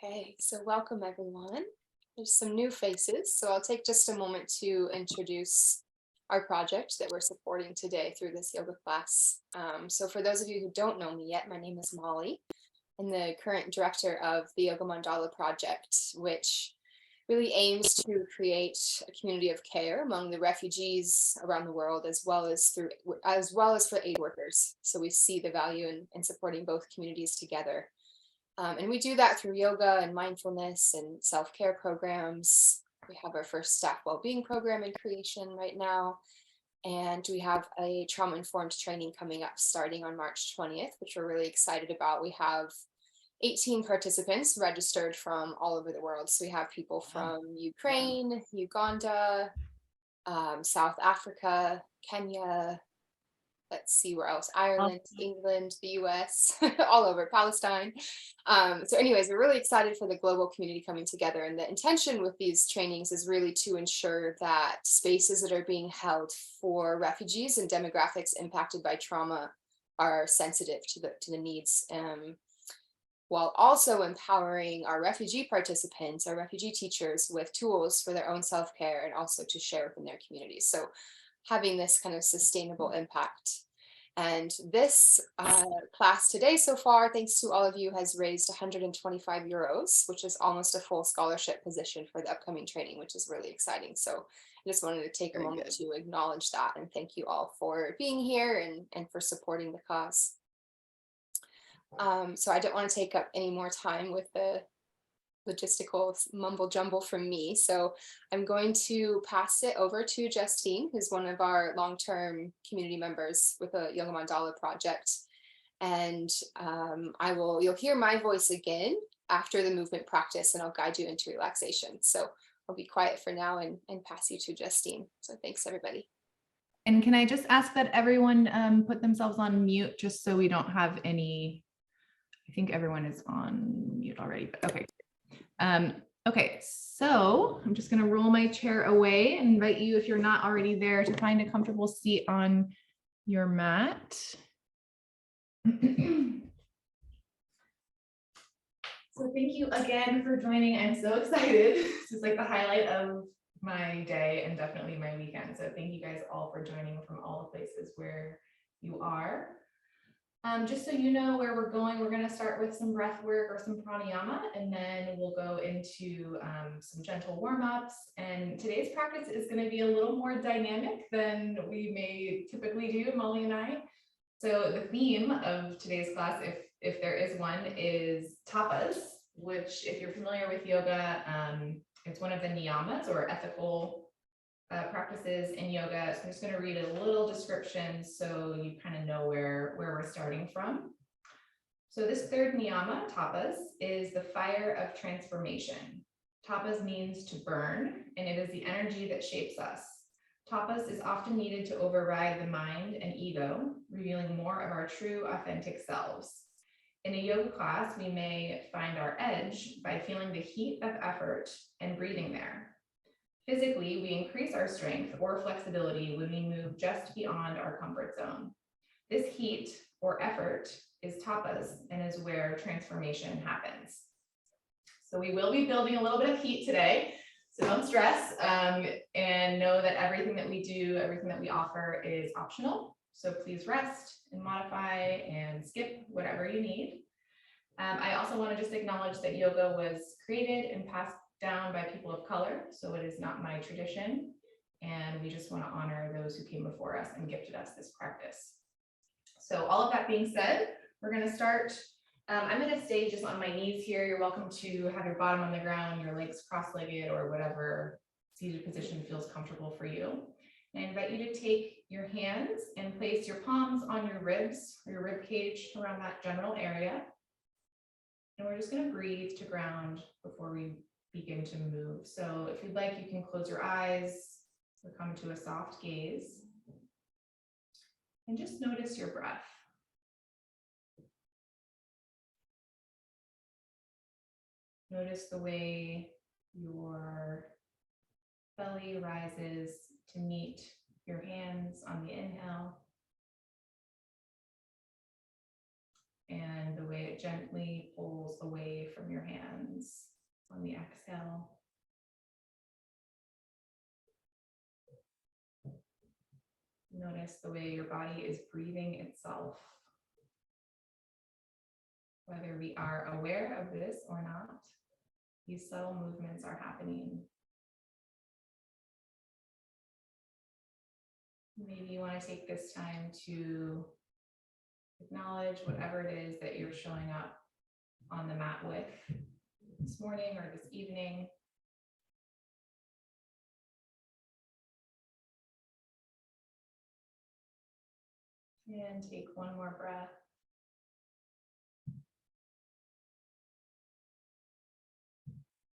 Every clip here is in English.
Okay, so welcome everyone. There's some new faces, so I'll take just a moment to introduce our project that we're supporting today through this yoga class. So for those of you who don't know me yet, my name is Molly. I'm the current director of the Yoga Mandala project, which really aims to create a community of care among the refugees around the world, as well as for aid workers. So we see the value in supporting both communities together. And we do that through yoga and mindfulness and self-care programs. We have our first staff well-being program in creation right now. And we have a trauma-informed training coming up starting on March 20th, which we're really excited about. We have 18 participants registered from all over the world. So we have people from Ukraine, Uganda, South Africa, Kenya, let's see where else, Ireland, England, the US, all over, Palestine. So anyways, we're really excited for the global community coming together. And the intention with these trainings is really to ensure that spaces that are being held for refugees and demographics impacted by trauma are sensitive to the needs, while also empowering our refugee participants, our refugee teachers with tools for their own self-care and also to share within their communities. So having this kind of sustainable impact. And this class today so far, thanks to all of you, has raised 125 euros, which is almost a full scholarship position for the upcoming training, which is really exciting. So I just wanted to take a moment to acknowledge that and thank you all for being here and for supporting the cause. So I don't want to take up any more time with the logistical mumble jumble from me. So I'm going to pass it over to Justine, who's one of our long-term community members with the Yoga Mandala project. And you'll hear my voice again after the movement practice and I'll guide you into relaxation. So I'll be quiet for now and pass you to Justine. So thanks everybody. And can I just ask that everyone put themselves on mute just so we don't have any, I think everyone is on mute already, but okay. Okay, so I'm just going to roll my chair away and invite you, if you're not already there, to find a comfortable seat on your mat. So thank you again for joining. I'm so excited. This is like the highlight of my day and definitely my weekend. So thank you guys all for joining from all the places where you are. Just so you know where we're going to start with some breath work or some pranayama, and then we'll go into some gentle warm-ups. And today's practice is going to be a little more dynamic than we may typically do, Molly and I. So the theme of today's class, if there is one, is tapas, which, if you're familiar with yoga, it's one of the niyamas or ethical practices in yoga. So I'm just going to read a little description so you kind of know where we're starting from. So this third niyama, tapas, is the fire of transformation. Tapas means to burn, and it is the energy that shapes us. Tapas is often needed to override the mind and ego, revealing more of our true, authentic selves. In a yoga class, we may find our edge by feeling the heat of effort and breathing there. Physically, we increase our strength or flexibility when we move just beyond our comfort zone. This heat or effort is tapas and is where transformation happens. So we will be building a little bit of heat today, so don't stress, and know that everything that we do, everything that we offer is optional. So please rest and modify and skip whatever you need. I also want to just acknowledge that yoga was created and passed down by people of color, so it is not my tradition, and we just want to honor those who came before us and gifted us this practice. So all of that being said, we're going to start. I'm going to stay just on my knees here. You're welcome to have your bottom on the ground, your legs cross-legged, or whatever seated position feels comfortable for you. And I invite you to take your hands and place your palms on your ribs or your rib cage around that general area. And we're just going to breathe to ground before we begin to move. So if you'd like, you can close your eyes or come to a soft gaze and just notice your breath. Notice the way your belly rises to meet your hands on the inhale and the way it gently pulls away from from your hands on the exhale. Notice the way your body is breathing itself. Whether we are aware of this or not, these subtle movements are happening. Maybe you want to take this time to acknowledge whatever it is that you're showing up on the mat with this morning or this evening. And take one more breath.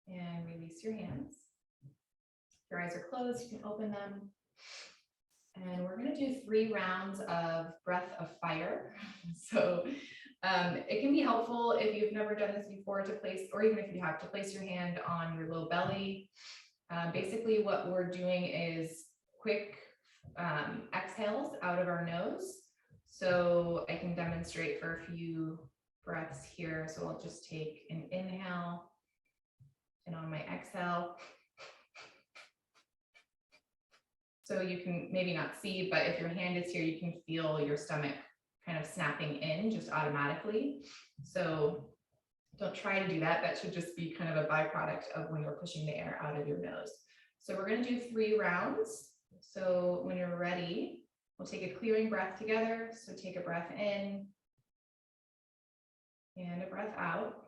And release your hands. If your eyes are closed, you can open them. And we're going to do 3 rounds of breath of fire. So it can be helpful if you've never done this before to place, or even if you have, to place your hand on your low belly. Basically what we're doing is quick exhales out of our nose. So I can demonstrate for a few breaths here. So I'll just take an inhale, and on my exhale. So you can maybe not see, but if your hand is here, you can feel your stomach kind of snapping in just automatically. So don't try to do that. That should just be kind of a byproduct of when you're pushing the air out of your nose. So we're going to do 3 rounds. So when you're ready, we'll take a clearing breath together. So take a breath in and a breath out.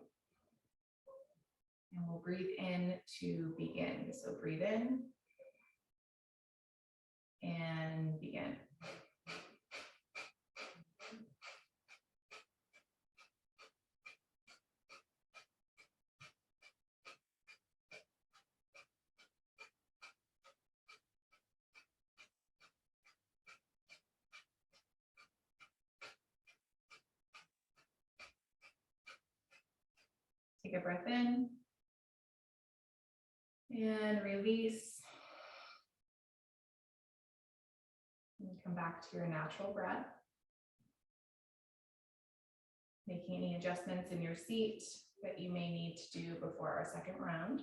And we'll breathe in to begin. So breathe in and begin. Take a breath in and release. And come back to your natural breath. Making any adjustments in your seat that you may need to do before our second round.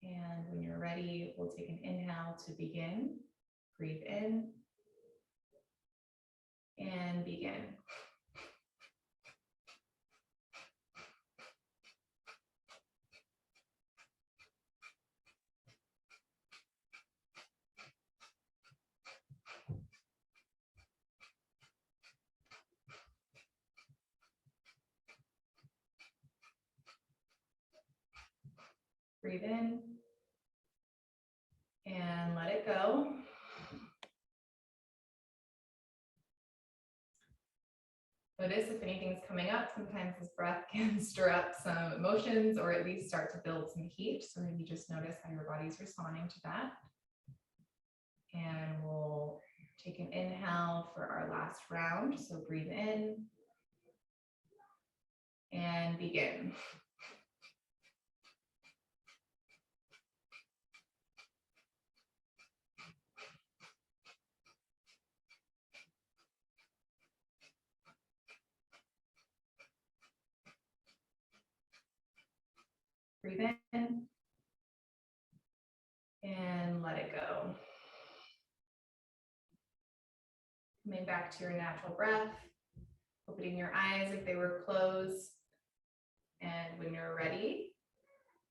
And when you're ready, we'll take an inhale to begin. Breathe in and begin. Breathe in and let it go. Notice if anything's coming up. Sometimes this breath can stir up some emotions or at least start to build some heat. So maybe just notice how your body's responding to that. And we'll take an inhale for our last round. So breathe in and begin. Breathe in and let it go. Coming back to your natural breath, opening your eyes if they were closed. And when you're ready,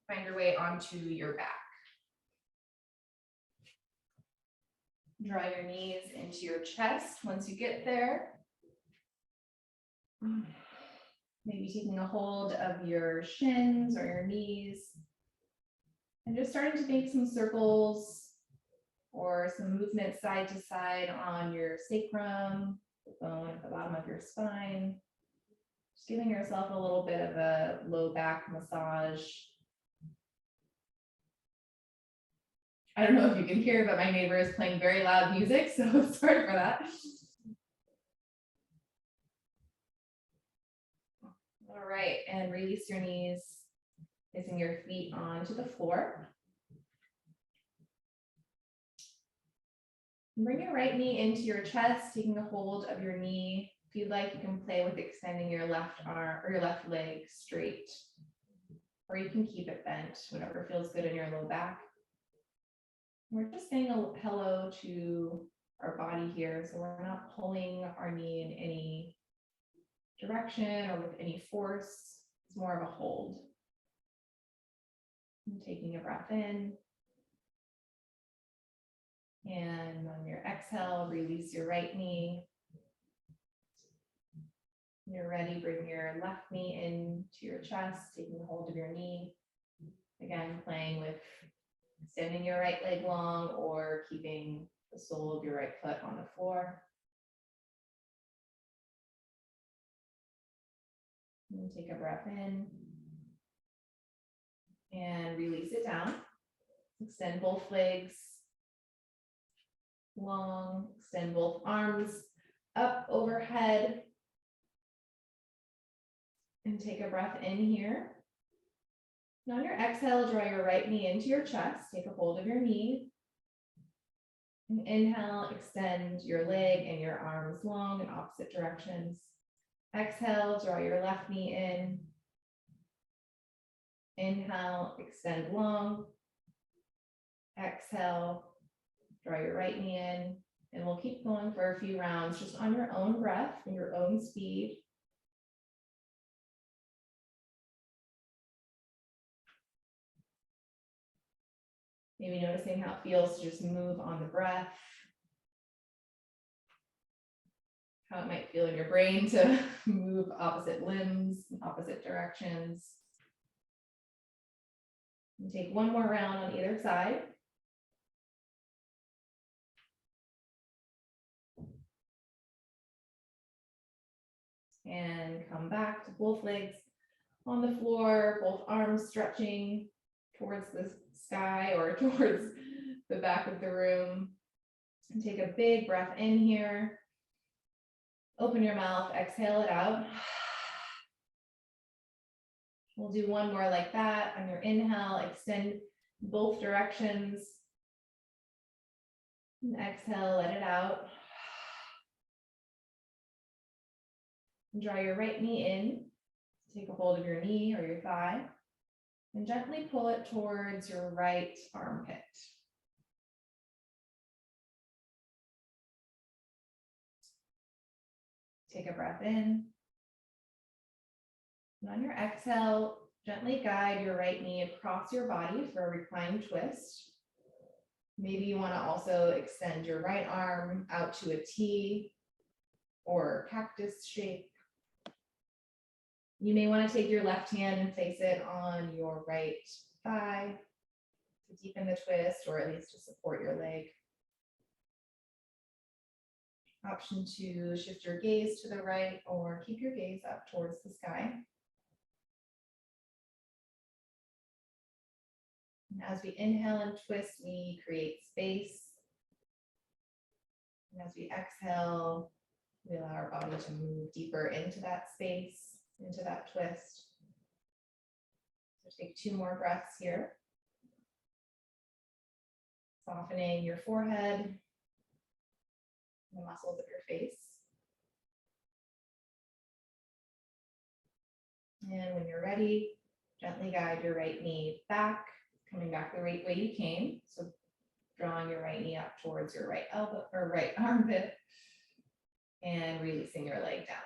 find your way onto your back. Draw your knees into your chest once you get there. Maybe taking a hold of your shins or your knees. And just starting to make some circles or some movement side to side on your sacrum, the bone at the bottom of your spine. Just giving yourself a little bit of a low back massage. I don't know if you can hear, but my neighbor is playing very loud music, so sorry for that. All right, and release your knees, placing your feet onto the floor. Bring your right knee into your chest, taking a hold of your knee If you'd like, you can play with extending your left arm or your left leg straight, or you can keep it bent, whatever feels good in your low back. We're just saying a hello to our body here, so we're not pulling our knee in any direction or with any force. It's more of a hold. And taking a breath in. And on your exhale, release your right knee. When you're ready, bring your left knee into your chest, taking hold of your knee. Again, playing with extending your right leg long or keeping the sole of your right foot on the floor. And take a breath in and release it down. Extend both legs long, extend both arms up overhead. And take a breath in here. And on your exhale, draw your right knee into your chest. Take a hold of your knee. And inhale, extend your leg and your arms long in opposite directions. Exhale, draw your left knee in. Inhale, extend long. Exhale, draw your right knee in. And we'll keep going for a few rounds just on your own breath and your own speed. Maybe noticing how it feels to just move on the breath. How it might feel in your brain to move opposite limbs, opposite directions. And take one more round on either side. And come back to both legs on the floor, both arms stretching towards the sky or towards the back of the room. And take a big breath in here. Open your mouth, exhale it out. We'll do one more like that. On your inhale, extend both directions. And exhale, let it out. And draw your right knee in. Take a hold of your knee or your thigh. And gently pull it towards your right armpit. Take a breath in. And on your exhale, gently guide your right knee across your body for a reclined twist. Maybe you want to also extend your right arm out to a T or cactus shape. You may want to take your left hand and place it on your right thigh to deepen the twist or at least to support your leg. Option 2, shift your gaze to the right or keep your gaze up towards the sky. And as we inhale and twist, we create space. And as we exhale, we allow our body to move deeper into that space, into that twist. So take 2 more breaths here. Softening your forehead, the muscles of your face. And when you're ready, gently guide your right knee back, coming back the right way you came. So drawing your right knee up towards your right elbow or right armpit and releasing your leg down.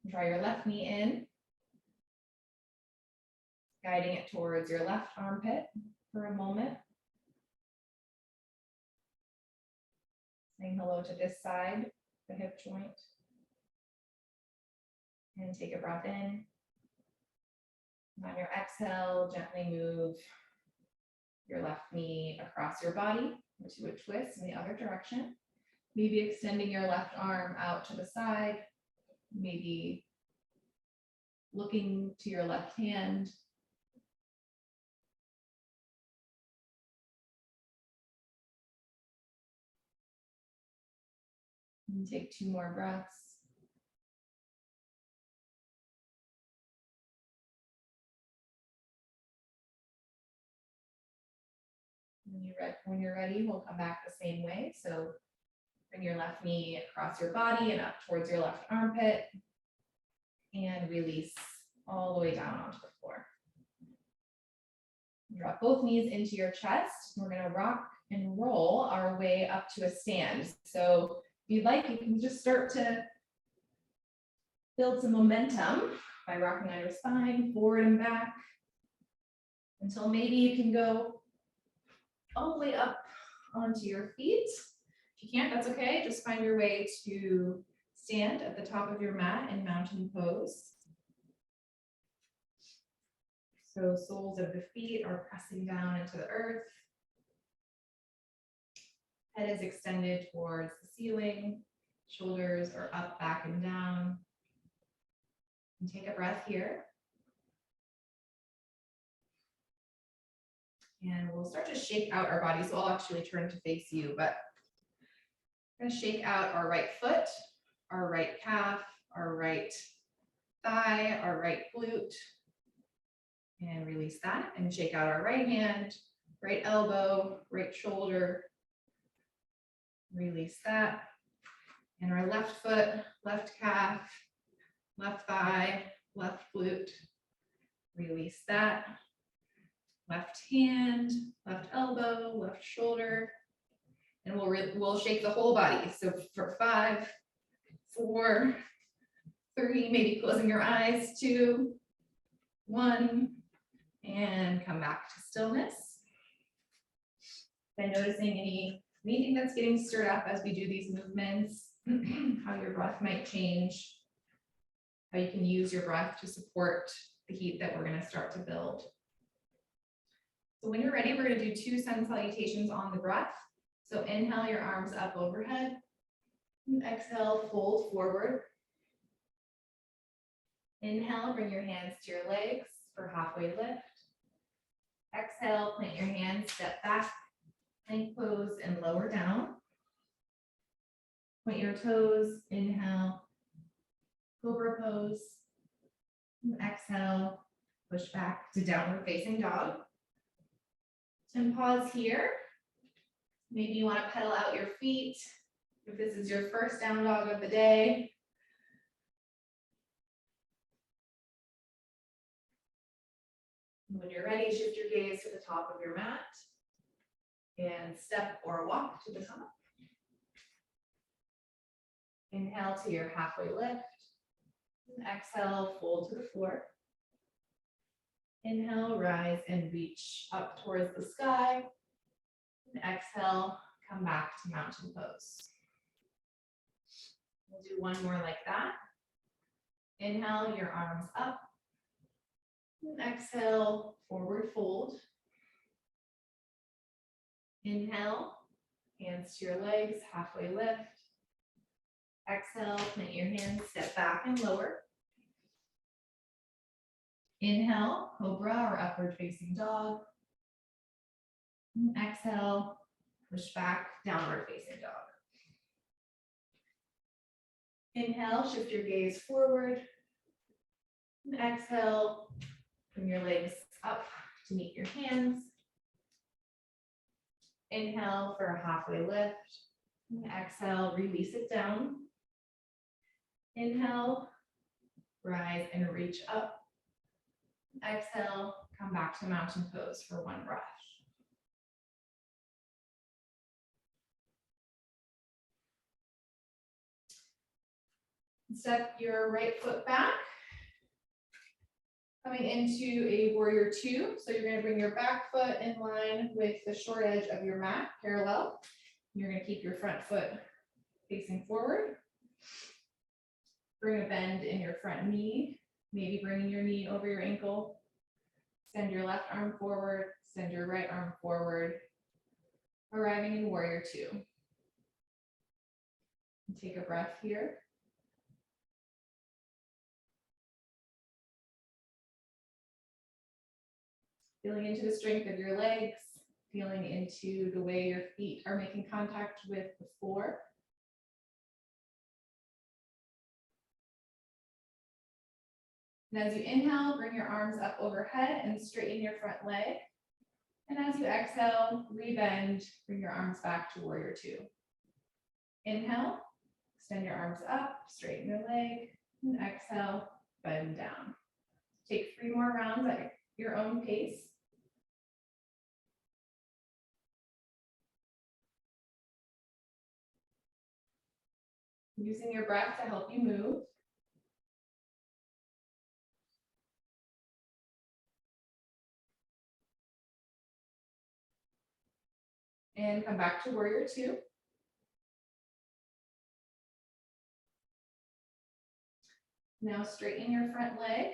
Draw your left knee in, guiding it towards your left armpit for a moment. Saying hello to this side, the hip joint. And take a breath in. And on your exhale, gently move your left knee across your body into a twist in the other direction. Maybe extending your left arm out to the side. Maybe looking to your left hand. And take 2 more breaths. When you're ready, we'll come back the same way. So Bring your left knee across your body and up towards your left armpit. And release all the way down onto the floor. Drop both knees into your chest. We're going to rock and roll our way up to a stand. So if you'd like, you can just start to build some momentum by rocking on your spine, forward and back, until maybe you can go all the way up onto your feet. If you can't, that's okay. Just find your way to stand at the top of your mat in mountain pose. So soles of the feet are pressing down into the earth. Head is extended towards the ceiling. Shoulders are up, back, and down. And take a breath here. And we'll start to shake out our body. So I'll actually turn to face you, but we're going to shake out our right foot, our right calf, our right thigh, our right glute. And release that and shake out our right hand, right elbow, right shoulder. Release that. And our left foot, left calf, left thigh, left glute. Release that. Left hand, left elbow, left shoulder. And we'll shake the whole body. So for 5, 4, 3, maybe closing your eyes, 2, 1. And come back to stillness. By noticing anything that's getting stirred up as we do these movements, how your breath might change, how you can use your breath to support the heat that we're going to start to build. So when you're ready, we're going to do 2 sun salutations on the breath. So inhale your arms up overhead. And exhale, fold forward. Inhale, bring your hands to your legs for halfway lift. Exhale, plant your hands, step back, plank pose, and lower down. Point your toes, inhale, cobra pose. And exhale, push back to downward facing dog. And pause here. Maybe you want to pedal out your feet. If this is your first down dog of the day. When you're ready, shift your gaze to the top of your mat and step or walk to the top. Inhale to your halfway lift. And exhale, fold to the floor. Inhale, rise and reach up towards the sky. And exhale, come back to mountain pose. We'll do one more like that. Inhale, your arms up. And exhale, forward fold. Inhale, hands to your legs, halfway lift. Exhale, plant your hands, step back and lower. Inhale, cobra or upward facing dog. And exhale, push back, downward facing dog. Inhale, shift your gaze forward. And exhale, bring your legs up to meet your hands. Inhale for a halfway lift. And exhale, release it down. Inhale, rise and reach up. Exhale, come back to mountain pose for one breath. Step your right foot back. Coming into a warrior 2. So you're going to bring your back foot in line with the short edge of your mat, parallel. You're going to keep your front foot facing forward. Bring a bend in your front knee, maybe bringing your knee over your ankle. Send your left arm forward, send your right arm forward, arriving in warrior 2. And take a breath here. Feeling into the strength of your legs, feeling into the way your feet are making contact with the floor. And as you inhale, bring your arms up overhead and straighten your front leg. And as you exhale, rebend, bring your arms back to warrior 2. Inhale, extend your arms up, straighten your leg, and exhale, bend down. Take 3 more rounds at your own pace. Using your breath to help you move. And come back to warrior 2. Now straighten your front leg.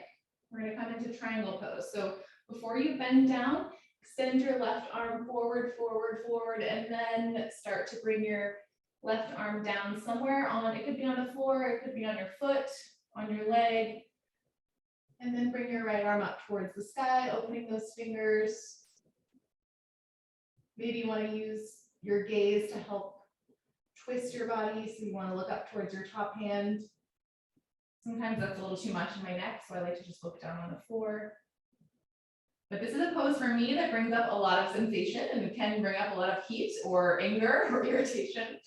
We're going to come into triangle pose. So before you bend down, extend your left arm forward, forward, forward, and then start to bring your left arm down somewhere on, it could be on the floor, it could be on your foot, on your leg. And then bring your right arm up towards the sky, opening those fingers. Maybe you want to use your gaze to help twist your body. So you want to look up towards your top hand. Sometimes that's a little too much in my neck, so I like to just look down on the floor. But this is a pose for me that brings up a lot of sensation, and it can bring up a lot of heat or anger or irritation.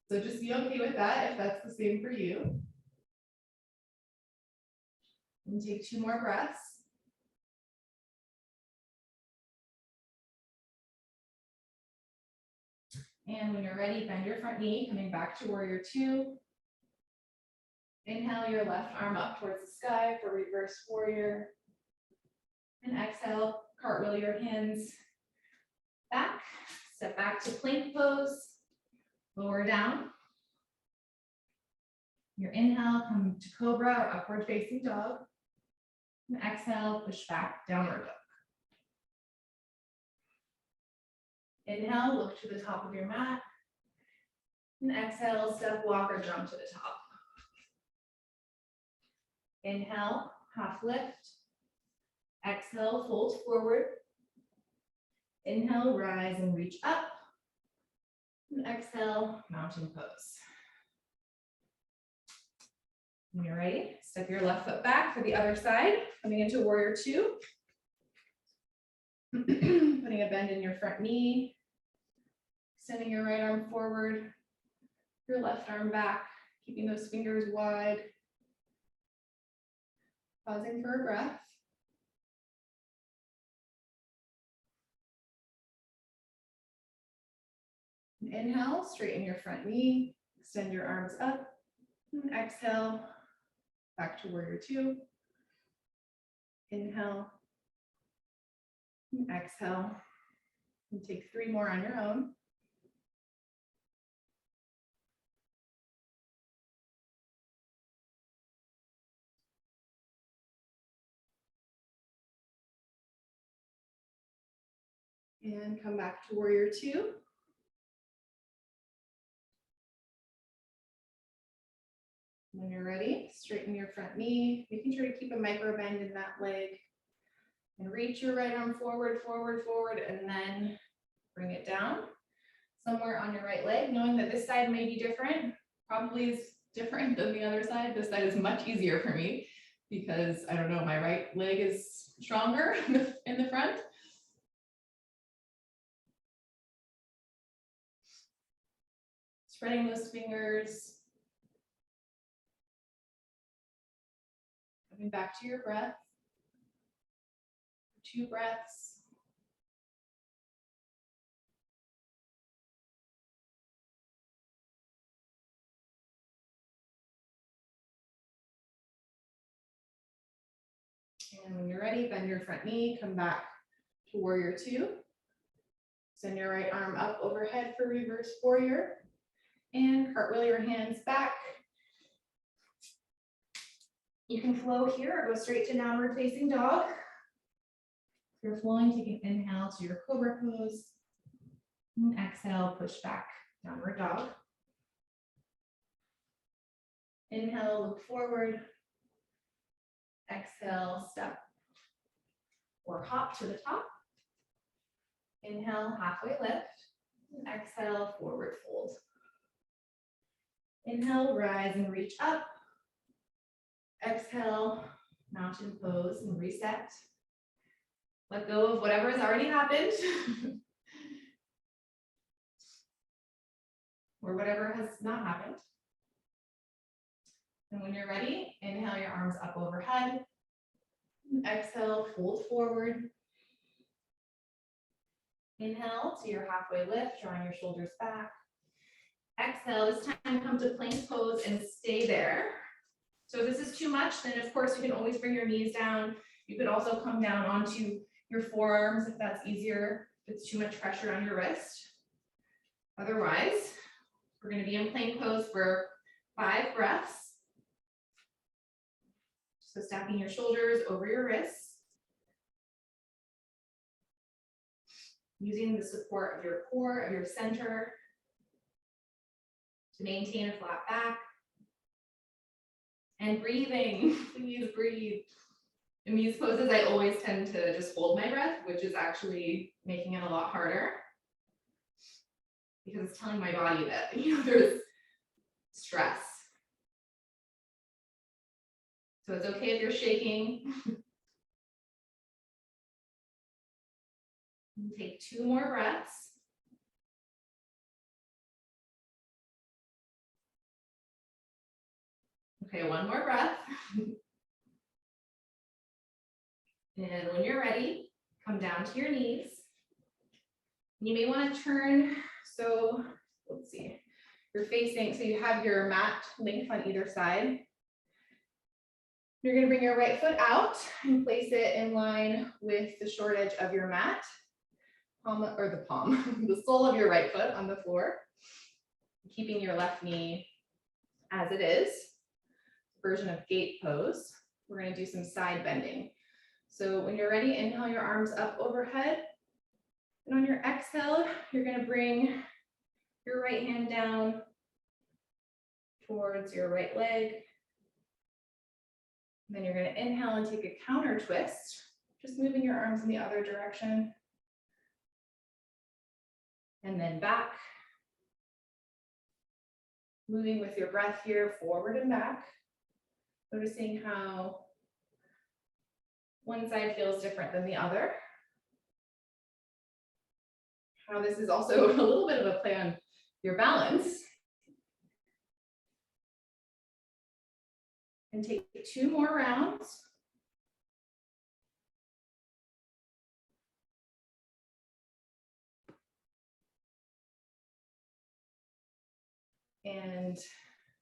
So just be okay with that if that's the same for you. And take 2 more breaths. And when you're ready, bend your front knee, coming back to warrior 2. Inhale your left arm up towards the sky for reverse warrior. And exhale, cartwheel your hands back. Step back to plank pose. Lower down. Your inhale, come to cobra or upward facing dog. And exhale, push back, downward dog. Inhale, look to the top of your mat. And exhale, step, walk, or jump to the top. Inhale, half lift. Exhale, fold forward. Inhale, rise and reach up. And exhale, mountain pose. When you're ready, step your left foot back for the other side, coming into warrior 2. Putting a bend in your front knee. Extending your right arm forward, your left arm back, keeping those fingers wide. Pausing for a breath. Inhale, straighten your front knee, extend your arms up. And exhale, back to warrior 2. Inhale, and exhale. And take 3 more on your own. And come back to warrior 2. When you're ready, straighten your front knee, making sure to keep a micro bend in that leg. And reach your right arm forward, forward, forward, and then bring it down somewhere on your right leg, knowing that this side may be different, probably is different than the other side. This side is much easier for me because, I don't know, my right leg is stronger in the front. Spreading those fingers. Coming back to your breath. 2 breaths. And when you're ready, bend your front knee, come back to warrior 2. Send your right arm up overhead for reverse warrior. And cartwheel your hands back. You can flow here or go straight to downward facing dog. If you're flowing, take an inhale to your cobra pose. And exhale, push back, downward dog. Inhale, look forward. Exhale, step or hop to the top. Inhale, halfway lift. And exhale, forward fold. Inhale, rise and reach up. Exhale, mountain pose and reset. Let go of whatever has already happened. or whatever has not happened. And when you're ready, inhale your arms up overhead. Exhale, fold forward. Inhale to your halfway lift, drawing your shoulders back. Exhale, this time come to plank pose and stay there. So if this is too much, then of course you can always bring your knees down. You could also come down onto your forearms if that's easier, if it's too much pressure on your wrist. Otherwise, we're going to be in plank pose for 5 breaths. So stacking your shoulders over your wrists. Using the support of your core, of your center, to maintain a flat back. And breathing, please breathe. In these poses, I always tend to just hold my breath, which is actually making it a lot harder. Because it's telling my body that, there's stress. So it's okay if you're shaking. Take 2 more breaths. Okay, 1 more breath. And when you're ready, come down to your knees. You may want to turn, so let's see, you're facing, so you have your mat length on either side. You're going to bring your right foot out and place it in line with the short edge of your mat, the sole of your right foot on the floor, keeping your left knee as it is, version of gate pose. We're going to do some side bending. So when you're ready, inhale your arms up overhead. And on your exhale, you're going to bring your right hand down towards your right leg. And then you're going to inhale and take a counter twist, just moving your arms in the other direction. And then back. Moving with your breath here, forward and back. Noticing how one side feels different than the other. How this is also a little bit of a play on your balance. And take 2 more rounds. And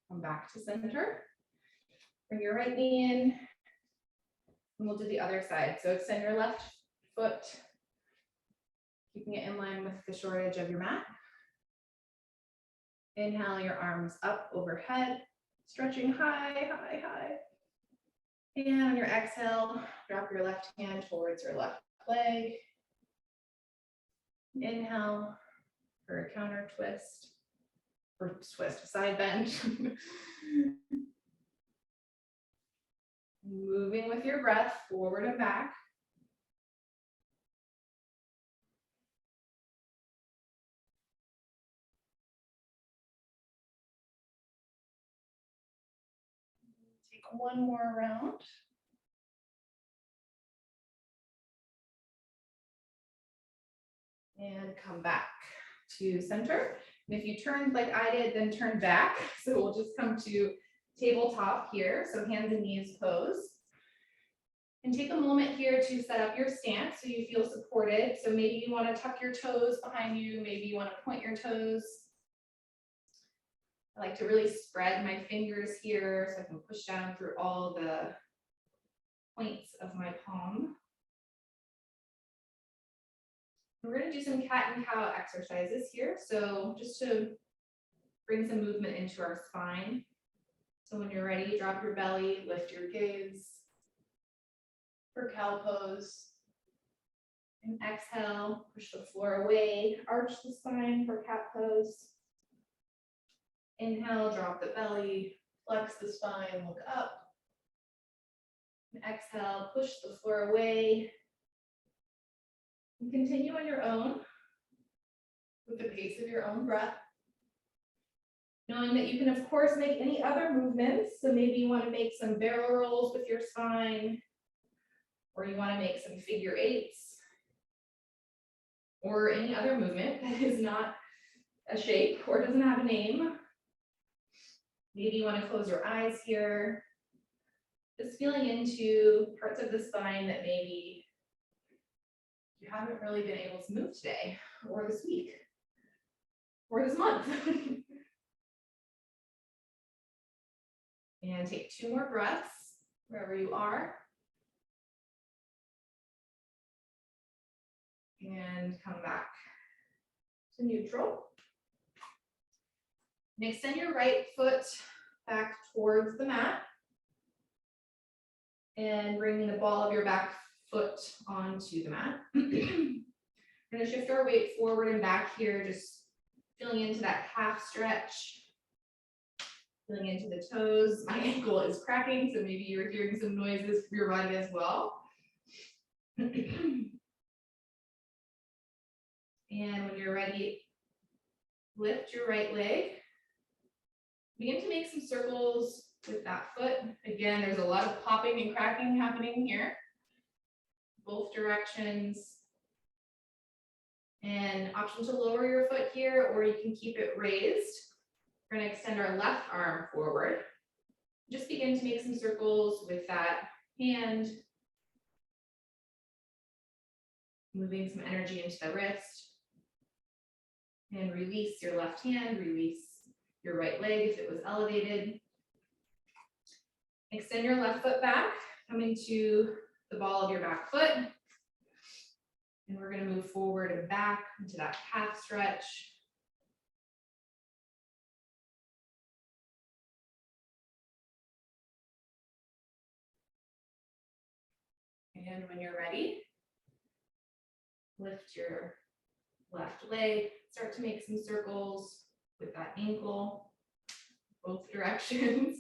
come back to center. Bring your right knee in. And we'll do the other side. So extend your left foot, keeping it in line with the short edge of your mat. Inhale your arms up overhead, stretching high, high, high. And on your exhale, drop your left hand towards your left leg. Inhale for a counter twist, or twist, side bend. Moving with your breath forward and back. Take 1 more round. And come back to center. And if you turned like I did, then turn back. So we'll just come to tabletop here. So hands and knees pose. And take a moment here to set up your stance so you feel supported. So maybe you want to tuck your toes behind you. Maybe you want to point your toes. I like to really spread my fingers here so I can push down through all the points of my palm. We're going to do some cat and cow exercises here. So just to bring some movement into our spine. So when you're ready, drop your belly, lift your gaze for cow pose. And exhale, push the floor away, arch the spine for cat pose. Inhale, drop the belly, flex the spine, look up. And exhale, push the floor away. And continue on your own with the pace of your own breath. Knowing that you can, of course, make any other movements. So maybe you want to make some barrel rolls with your spine, or you want to make some figure eights, or any other movement that is not a shape or doesn't have a name. Maybe you want to close your eyes here. Just feeling into parts of the spine that maybe you haven't really been able to move today, or this week, or this month. And take 2 more breaths wherever you are. And come back to neutral. And extend your right foot back towards the mat. And bring the ball of your back foot onto the mat. We're going to shift our weight forward and back here, just feeling into that calf stretch. Feeling into the toes. My ankle is cracking, so maybe you're hearing some noises from your body as well. And when you're ready, lift your right leg. Begin to make some circles with that foot. Again, there's a lot of popping and cracking happening here. Both directions. And option to lower your foot here, or you can keep it raised. We're going to extend our left arm forward. Just begin to make some circles with that hand. Moving some energy into the wrist. And release your left hand, release your right leg if it was elevated. Extend your left foot back, coming to the ball of your back foot. And we're going to move forward and back into that calf stretch. And when you're ready, lift your left leg, start to make some circles with that ankle, both directions.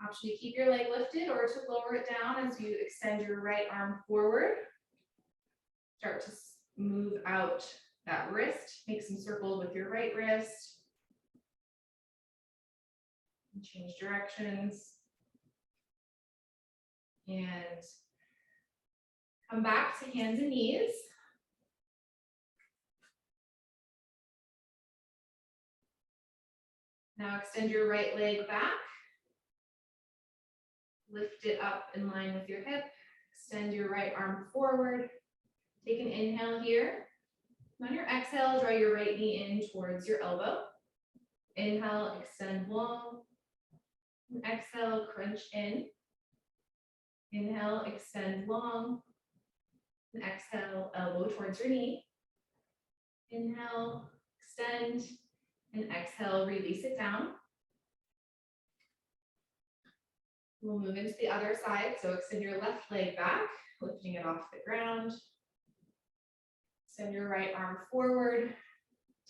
Option to keep your leg lifted or to lower it down as you extend your right arm forward. Start to move out that wrist, make some circles with your right wrist. And change directions. And come back to hands and knees. Now extend your right leg back. Lift it up in line with your hip. Extend your right arm forward. Take an inhale here. On your exhale, draw your right knee in towards your elbow. Inhale, extend long. Exhale, crunch in. Inhale, extend long. And exhale, elbow towards your knee. Inhale, extend. And exhale, release it down. We'll move into the other side. So extend your left leg back, lifting it off the ground. Extend your right arm forward.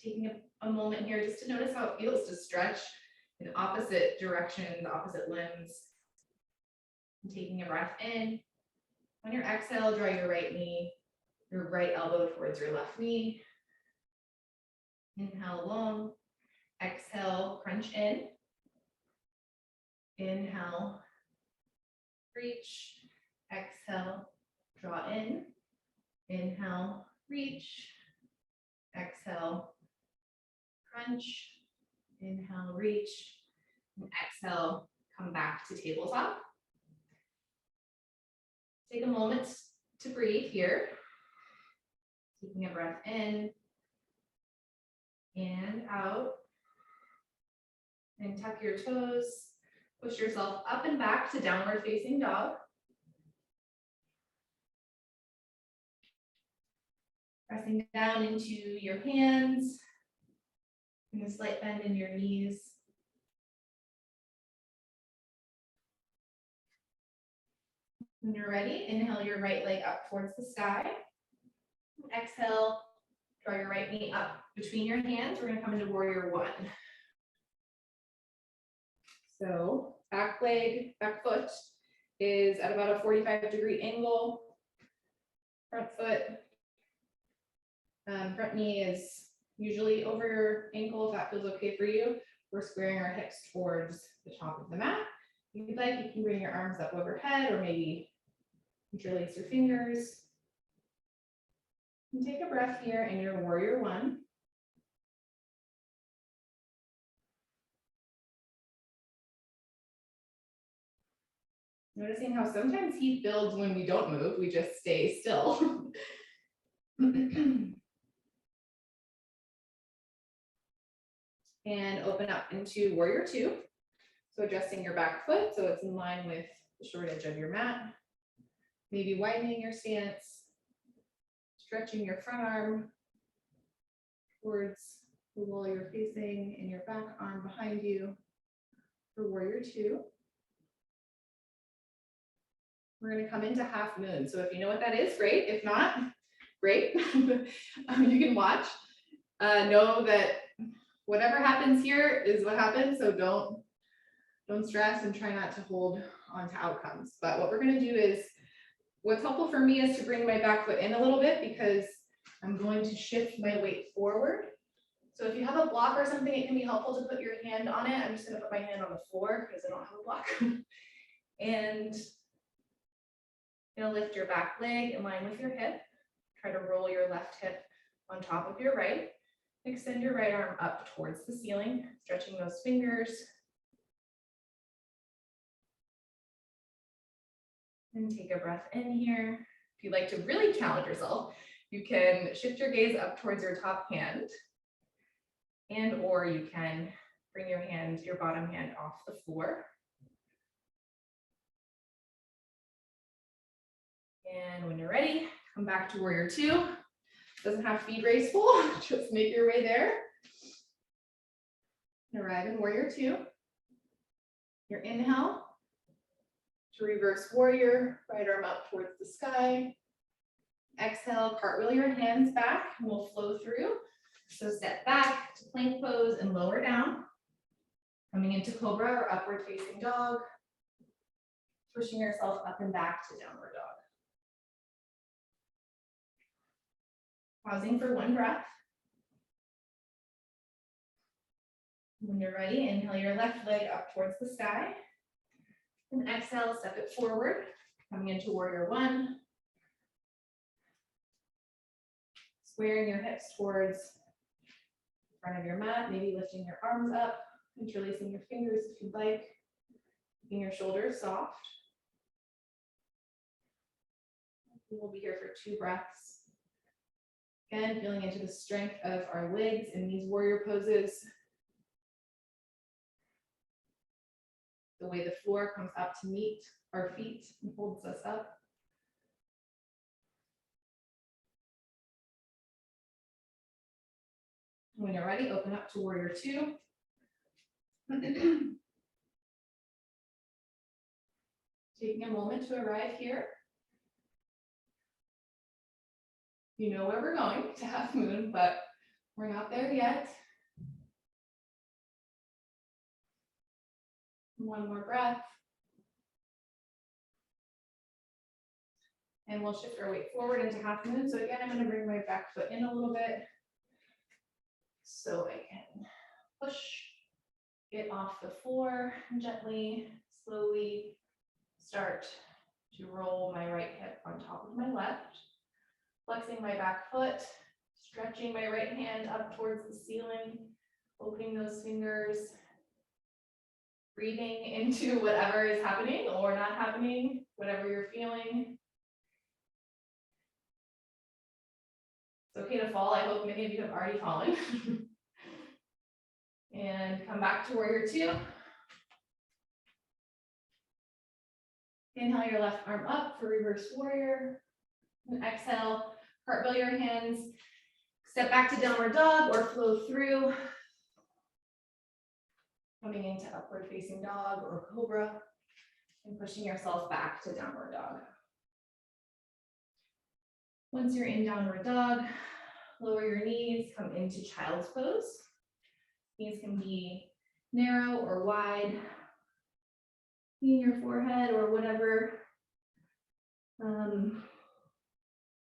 Taking a moment here just to notice how it feels to stretch in opposite directions, opposite limbs. And taking a breath in. On your exhale, draw your right knee, your right elbow towards your left knee. Inhale long. Exhale, crunch in. Inhale, reach. Exhale, draw in. Inhale, reach. Exhale, crunch. Inhale, reach. And exhale, come back to tabletop. Take a moment to breathe here. Taking a breath in and out. And tuck your toes. Push yourself up and back to downward facing dog. Pressing down into your hands. And a slight bend in your knees. When you're ready, inhale your right leg up towards the sky. Exhale, draw your right knee up between your hands. We're going to come into warrior one. So back leg, back foot is at about a 45-degree angle. Front foot, front knee is usually over your ankle if that feels okay for you. We're squaring our hips towards the top of the mat. If you'd like, you can bring your arms up overhead or maybe interlace your fingers. And take a breath here in your warrior one. Noticing how sometimes heat builds when we don't move, we just stay still. And open up into warrior two. So adjusting your back foot so it's in line with the short edge of your mat. Maybe widening your stance, stretching your front arm towards the wall you're facing and your back arm behind you for warrior two. We're going to come into half moon. So if you know what that is, great. If not, great. You can watch. Know that whatever happens here is what happens. So don't stress and try not to hold on to outcomes. But what we're going to do is, what's helpful for me is to bring my back foot in a little bit because I'm going to shift my weight forward. So if you have a block or something, it can be helpful to put your hand on it. I'm just going to put my hand on the floor because I don't have a block. And you'll lift your back leg in line with your hip. Try to roll your left hip on top of your right. Extend your right arm up towards the ceiling, stretching those fingers. And take a breath in here. If you'd like to really challenge yourself, you can shift your gaze up towards your top hand, and or you can bring your bottom hand off the floor. And when you're ready, come back to warrior two. Doesn't have to be graceful, just make your way there. And arrive in warrior two. Your inhale to reverse warrior, right arm up towards the sky. Exhale, cartwheel your hands back and we'll flow through. So step back to plank pose and lower down. Coming into cobra or upward facing dog. Pushing yourself up and back to downward dog. Pausing for one breath. When you're ready, inhale your left leg up towards the sky. And exhale, step it forward, coming into warrior one. Squaring your hips towards the front of your mat, maybe lifting your arms up, interlacing your fingers if you'd like, keeping your shoulders soft. We'll be here for 2 breaths. Again, feeling into the strength of our legs in these warrior poses. The way the floor comes up to meet our feet and holds us up. When you're ready, open up to warrior two. Taking a moment to arrive here. You know where we're going, to half moon, but we're not there yet. One more breath. And we'll shift our weight forward into half moon. So again, I'm going to bring my back foot in a little bit so I can push it off the floor and gently, slowly start to roll my right hip on top of my left. Flexing my back foot, stretching my right hand up towards the ceiling, opening those fingers, breathing into whatever is happening or not happening, whatever you're feeling. It's okay to fall. I hope many of you have already fallen. And come back to warrior two. Inhale your left arm up for reverse warrior. And exhale, cartwheel your hands. Step back to downward dog or flow through. Coming into upward facing dog or cobra. And pushing yourself back to downward dog. Once you're in downward dog, lower your knees, come into child's pose. Knees can be narrow or wide, in your forehead or whatever can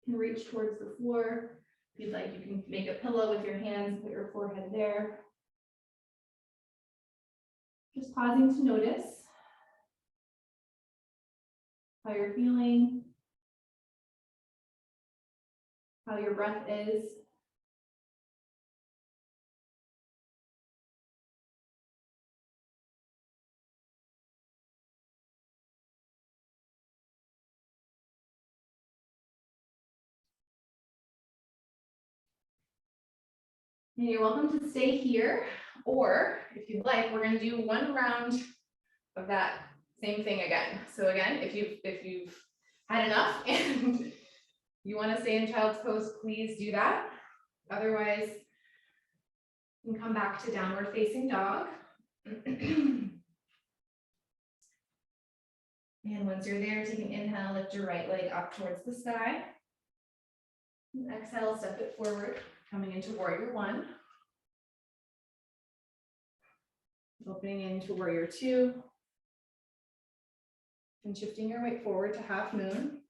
reach towards the floor. If you'd like, you can make a pillow with your hands, put your forehead there. Just pausing to notice how you're feeling, how your breath is. And you're welcome to stay here, or if you'd like, we're going to do one round of that same thing again. So again, if you've had enough and you want to stay in child's pose, please do that. Otherwise, you can come back to downward facing dog. And once you're there, take an inhale, lift your right leg up towards the sky. And exhale, step it forward, coming into warrior one. Opening into warrior two. And shifting your weight forward to half moon.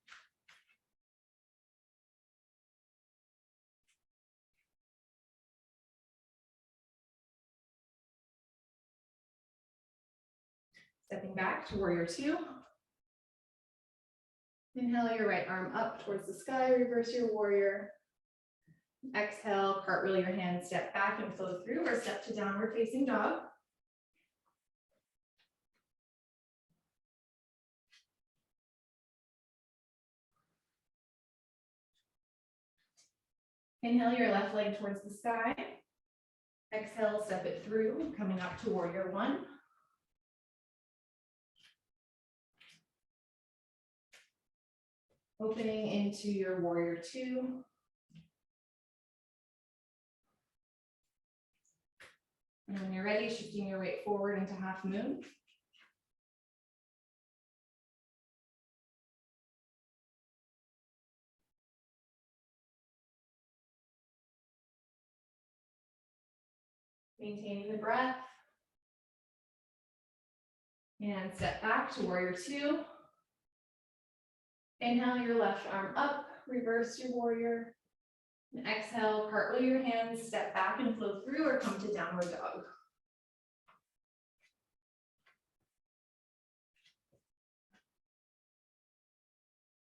Stepping back to warrior two. Inhale your right arm up towards the sky, reverse your warrior. Exhale, cartwheel your hands, step back and flow through, or step to downward facing dog. Inhale your left leg towards the sky. Exhale, step it through, coming up to warrior one. Opening into your warrior two. And when you're ready, shifting your weight forward into half moon. Maintaining the breath. And step back to warrior two. Inhale your left arm up, reverse your warrior. And exhale, cartwheel your hands, step back and flow through, or come to downward dog.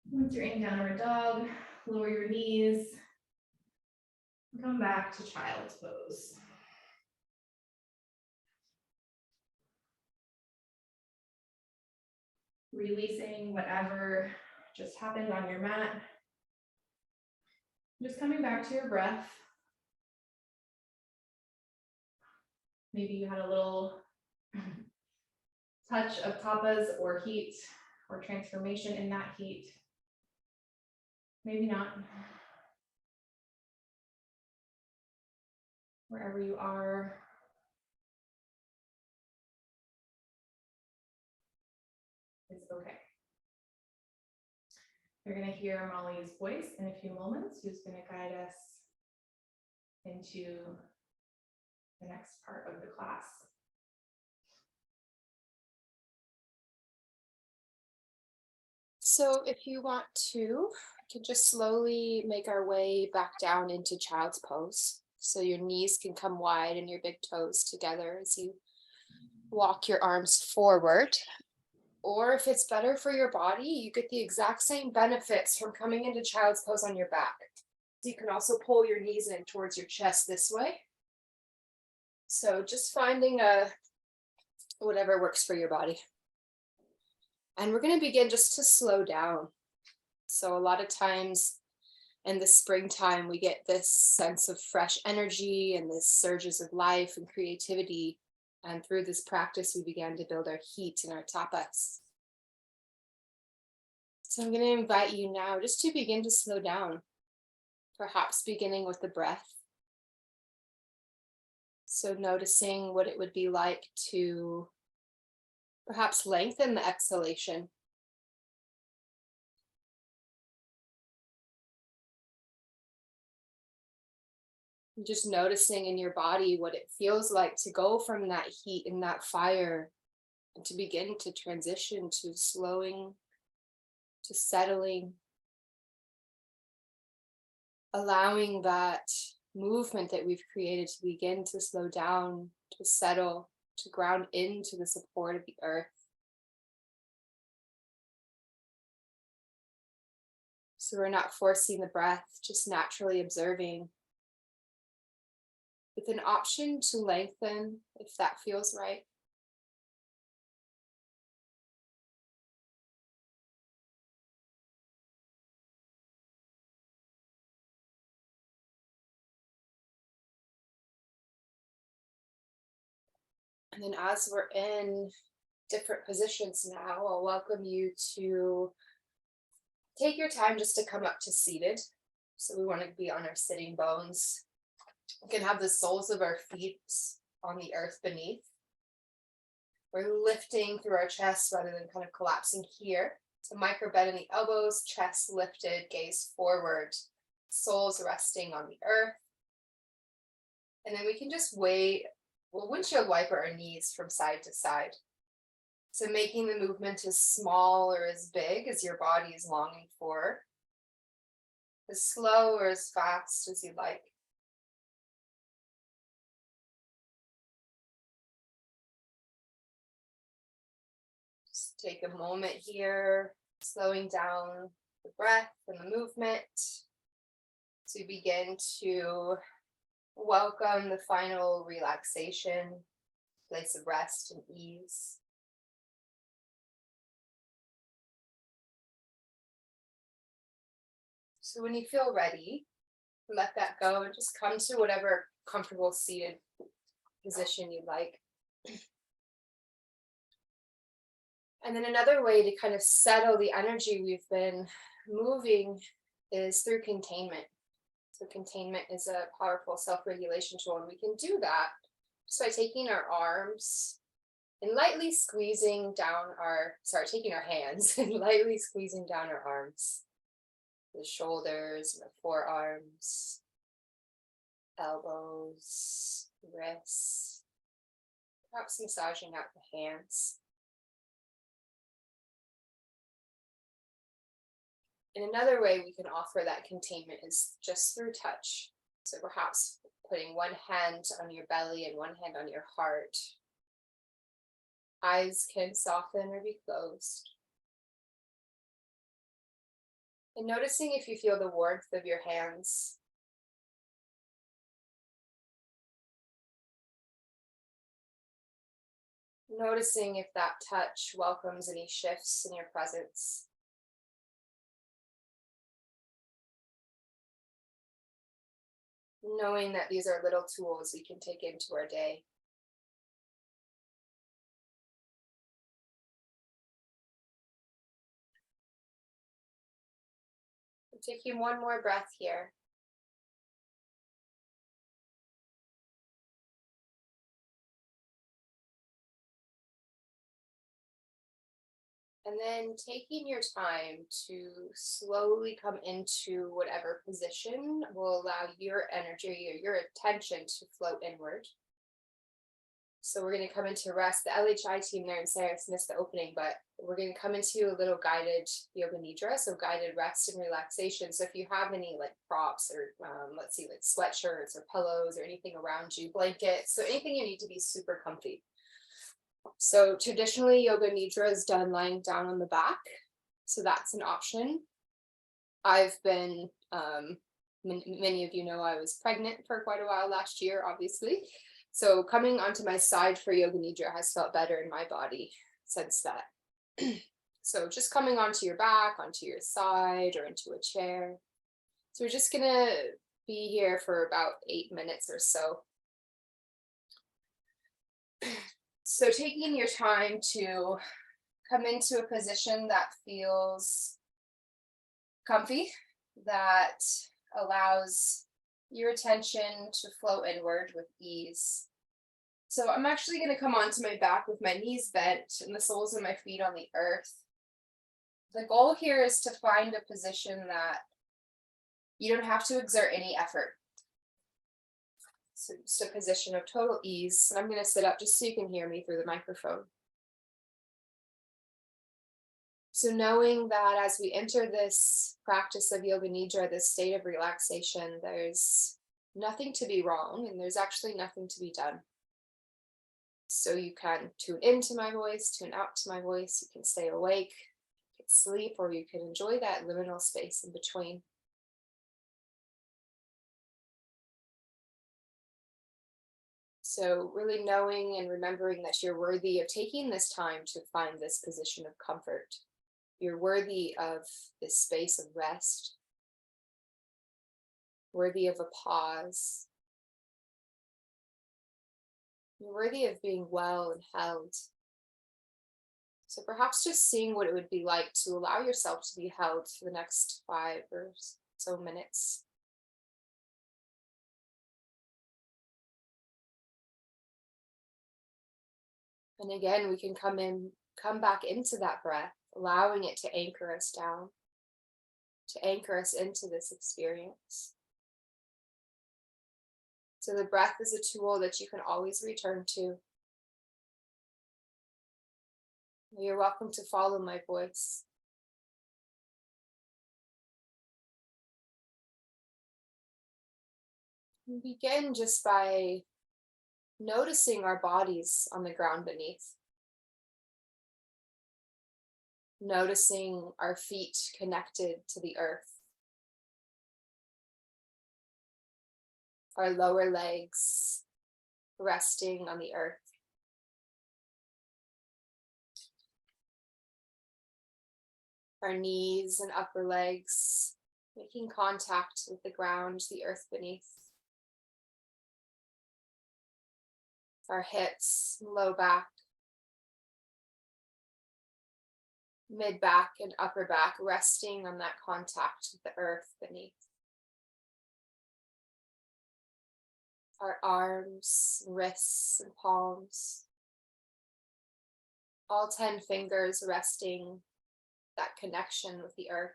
Once you're in downward dog, lower your knees. Come back to child's pose. Releasing whatever just happened on your mat. Just coming back to your breath. Maybe you had a little touch of tapas or heat or transformation in that heat. Maybe not. Wherever you are. It's okay. You're going to hear Molly's voice in a few moments, who's going to guide us into the next part of the class. So if you want to, we can just slowly make our way back down into child's pose. So your knees can come wide and your big toes together as you walk your arms forward. Or if it's better for your body, you get the exact same benefits from coming into child's pose on your back. So you can also pull your knees in towards your chest this way. So just finding whatever works for your body. And we're going to begin just to slow down. So a lot of times in the springtime, we get this sense of fresh energy and this surges of life and creativity. And through this practice, we began to build our heat and our tapas. So I'm going to invite you now just to begin to slow down, perhaps beginning with the breath. So noticing what it would be like to perhaps lengthen the exhalation. Just noticing in your body what it feels like to go from that heat and that fire and to begin to transition to slowing, to settling, allowing that movement that we've created to begin to slow down, to settle, to ground into the support of the earth. So we're not forcing the breath, just naturally observing, with an option to lengthen if that feels right. And then as we're in different positions now, I'll welcome you to take your time just to come up to seated. So we want to be on our sitting bones. We can have the soles of our feet on the earth beneath. We're lifting through our chest rather than kind of collapsing here. So micro bend in the elbows, chest lifted, gaze forward, soles resting on the earth. And then we can just we'll windshield wiper our knees from side to side. So making the movement as small or as big as your body is longing for, as slow or as fast as you like. Just take a moment here, slowing down the breath and the movement to begin to welcome the final relaxation, place of rest and ease. So when you feel ready, let that go and just come to whatever comfortable seated position you like. And then another way to kind of settle the energy we've been moving is through containment. So containment is a powerful self-regulation tool, and we can do that just by taking our arms and lightly squeezing down taking our hands and lightly squeezing down our arms, the shoulders, the forearms, elbows, wrists, perhaps massaging out the hands. And another way we can offer that containment is just through touch. So perhaps putting one hand on your belly and one hand on your heart. Eyes can soften or be closed. And noticing if you feel the warmth of your hands. Noticing if that touch welcomes any shifts in your presence. Knowing that these are little tools we can take into our day. Taking one more breath here. And then taking your time to slowly come into whatever position will allow your energy or your attention to float inward. So we're going to come into rest. The LHI team there in Sarah's missed the opening, but we're going to come into a little guided yoga nidra, so guided rest and relaxation. So if you have any like props or let's see, like sweatshirts or pillows or anything around you, blankets, so anything you need to be super comfy. So traditionally, yoga nidra is done lying down on the back. So that's an option. I've been, many of you know I was pregnant for quite a while last year, obviously. So coming onto my side for yoga nidra has felt better in my body since that. So just coming onto your back, onto your side, or into a chair. So we're just gonna be here for about 8 minutes or so. So taking your time to come into a position that feels comfy, that allows your attention to flow inward with ease. So I'm actually going to come onto my back with my knees bent and the soles of my feet on the earth. The goal here is to find a position that you don't have to exert any effort. So just a position of total ease. And I'm going to sit up just so you can hear me through the microphone. So knowing that as we enter this practice of yoga nidra, this state of relaxation, there's nothing to be wrong and there's actually nothing to be done. So you can tune into my voice, tune out to my voice, you can stay awake, could sleep, or you could enjoy that liminal space in between. So really knowing and remembering that you're worthy of taking this time to find this position of comfort. You're worthy of this space of rest, worthy of a pause. You're worthy of being well and held. So perhaps just seeing what it would be like to allow yourself to be held for the next 5 or so minutes. And again, we can come back into that breath, allowing it to anchor us down, to anchor us into this experience. So the breath is a tool that you can always return to. You're welcome to follow my voice. We begin just by noticing our bodies on the ground beneath. Noticing our feet connected to the earth. Our lower legs resting on the earth. Our knees and upper legs making contact with the ground, the earth beneath. Our hips, low back, mid back, and upper back resting on that contact with the earth beneath. Our arms, wrists, and palms. All 10 fingers resting that connection with the earth.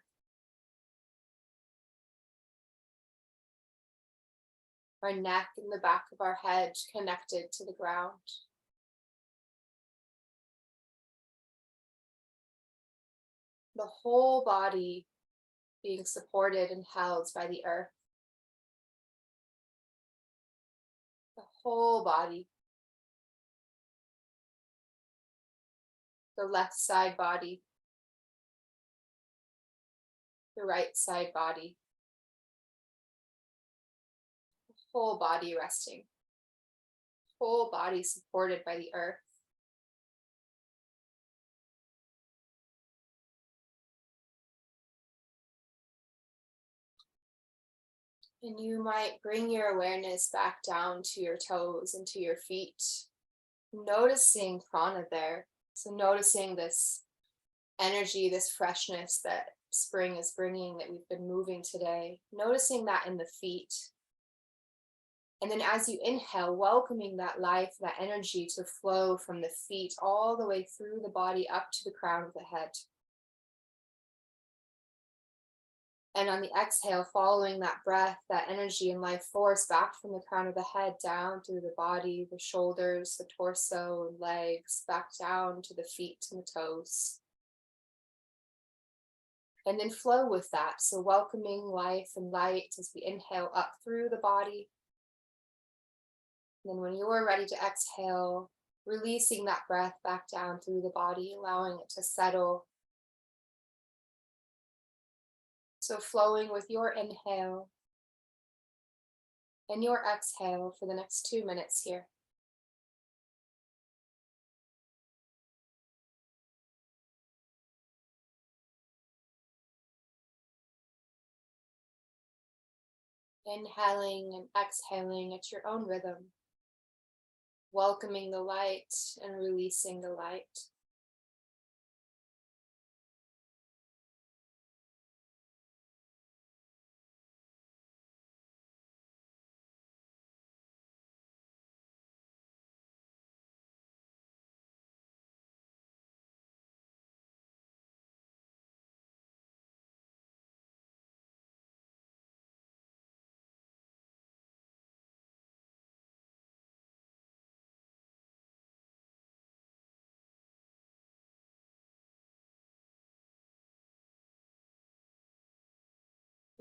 Our neck and the back of our head connected to the ground. The whole body being supported and held by the earth. The whole body. The left side body. The right side body. The whole body resting. Whole body supported by the earth. And you might bring your awareness back down to your toes and to your feet, noticing prana there. So noticing this energy, this freshness that spring is bringing, that we've been moving today. Noticing that in the feet. And then as you inhale, welcoming that life, that energy to flow from the feet all the way through the body up to the crown of the head. And on the exhale, following that breath, that energy and life force back from the crown of the head down through the body, the shoulders, the torso, and legs, back down to the feet and the toes. And then flow with that. So welcoming life and light as we inhale up through the body. And then when you're ready to exhale, releasing that breath back down through the body, allowing it to settle. So flowing with your inhale and your exhale for the next 2 minutes here. Inhaling and exhaling at your own rhythm. Welcoming the light and releasing the light.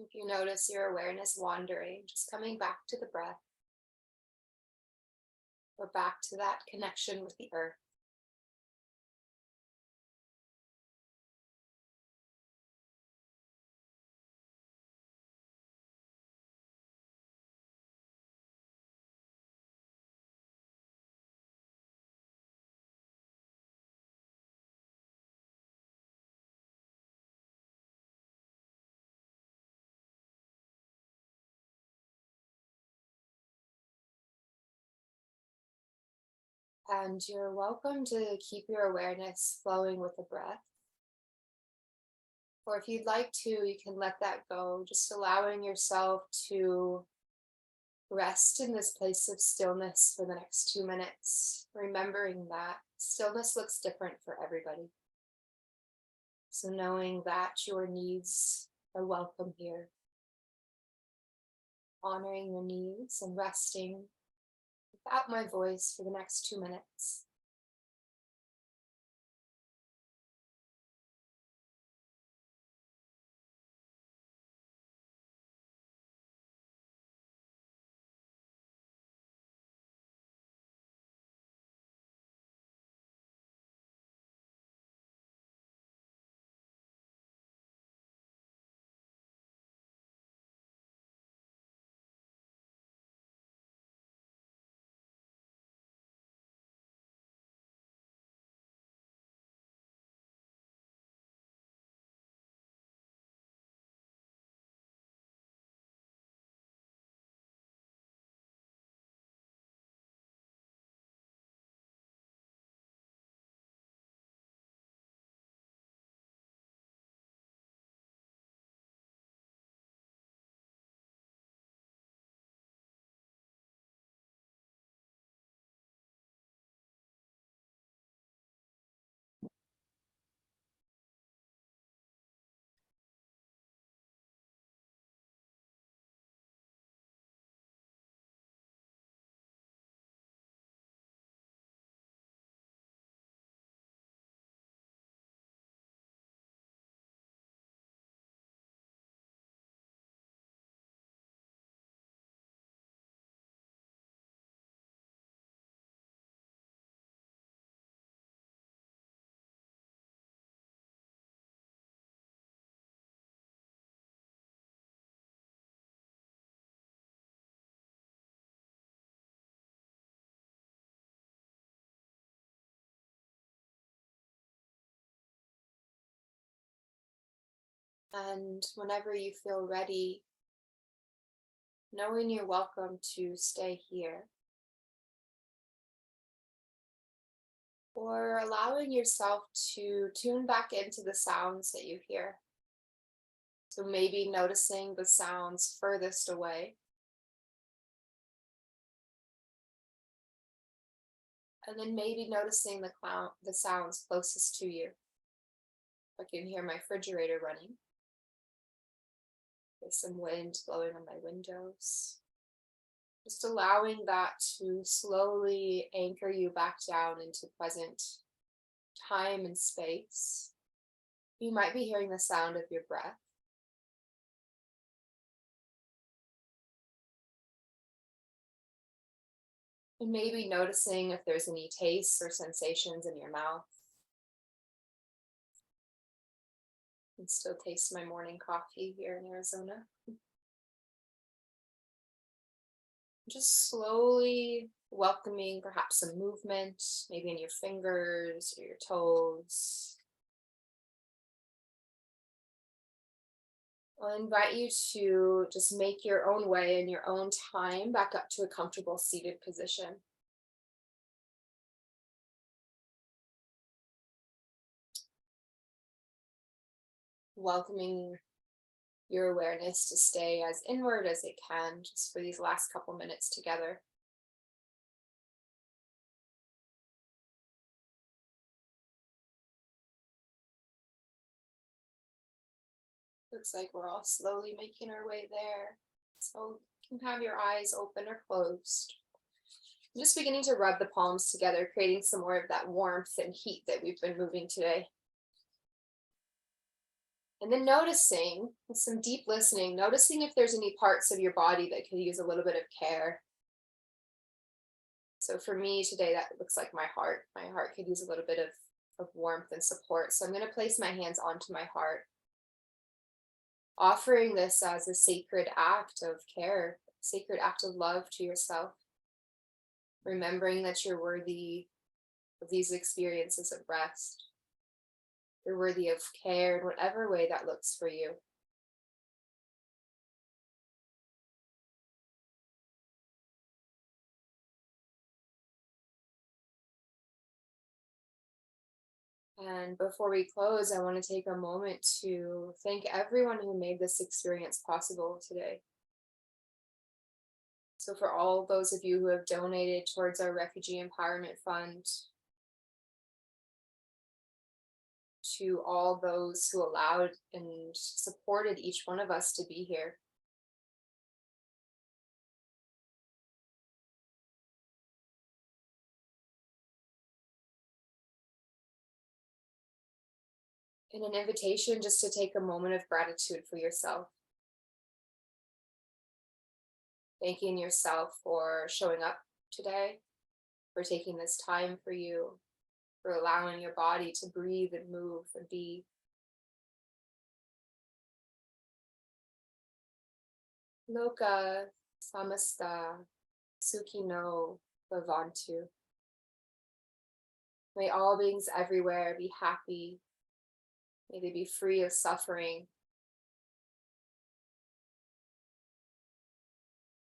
If you notice your awareness wandering, just coming back to the breath or back to that connection with the earth. And you're welcome to keep your awareness flowing with the breath. Or if you'd like to, you can let that go, just allowing yourself to rest in this place of stillness for the next 2 minutes, remembering that stillness looks different for everybody. So knowing that your needs are welcome here, honoring your needs and resting without my voice for the next 2 minutes. And whenever you feel ready, knowing you're welcome to stay here, or allowing yourself to tune back into the sounds that you hear. So maybe noticing the sounds furthest away, and then maybe noticing the sounds closest to you. I can hear my refrigerator running. There's some wind blowing on my windows. Just allowing that to slowly anchor you back down into present time and space. You might be hearing the sound of your breath. And maybe noticing if there's any tastes or sensations in your mouth. I can still taste my morning coffee here in Arizona. Just slowly welcoming perhaps some movement, maybe in your fingers or your toes. I'll invite you to just make your own way in your own time back up to a comfortable seated position. Welcoming your awareness to stay as inward as it can just for these last couple minutes together. Looks like we're all slowly making our way there. So you can have your eyes open or closed. I'm just beginning to rub the palms together, creating some more of that warmth and heat that we've been moving today. And then noticing, with some deep listening, noticing if there's any parts of your body that could use a little bit of care. So for me today, that looks like my heart. My heart could use a little bit of warmth and support. So I'm going to place my hands onto my heart, offering this as a sacred act of care, sacred act of love to yourself. Remembering that you're worthy of these experiences of rest. You're worthy of care in whatever way that looks for you. And before we close, I want to take a moment to thank everyone who made this experience possible today. So, for all those of you who have donated towards our Refugee Empowerment Fund, to all those who allowed and supported each one of us to be here, and an invitation just to take a moment of gratitude for yourself, thanking yourself for showing up today, for taking this time for you, for allowing your body to breathe and move and be. Loka samasta sukino bhavantu. May all beings everywhere be happy. May they be free of suffering.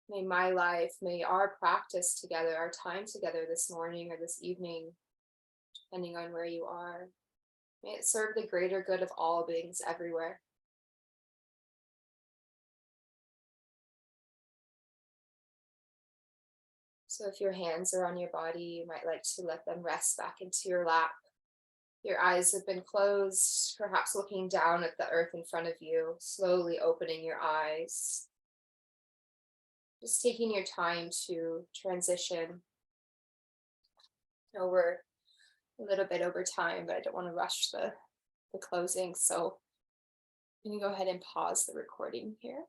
May my life, may our practice together, our time together this morning or this evening, depending on where you are, may it serve the greater good of all beings everywhere. So if your hands are on your body, you might like to let them rest back into your lap. Your eyes have been closed, perhaps looking down at the earth in front of you, slowly opening your eyes. Just taking your time to transition over a little bit over time, but I don't want to rush the closing. So I'm going to go ahead and pause the recording here.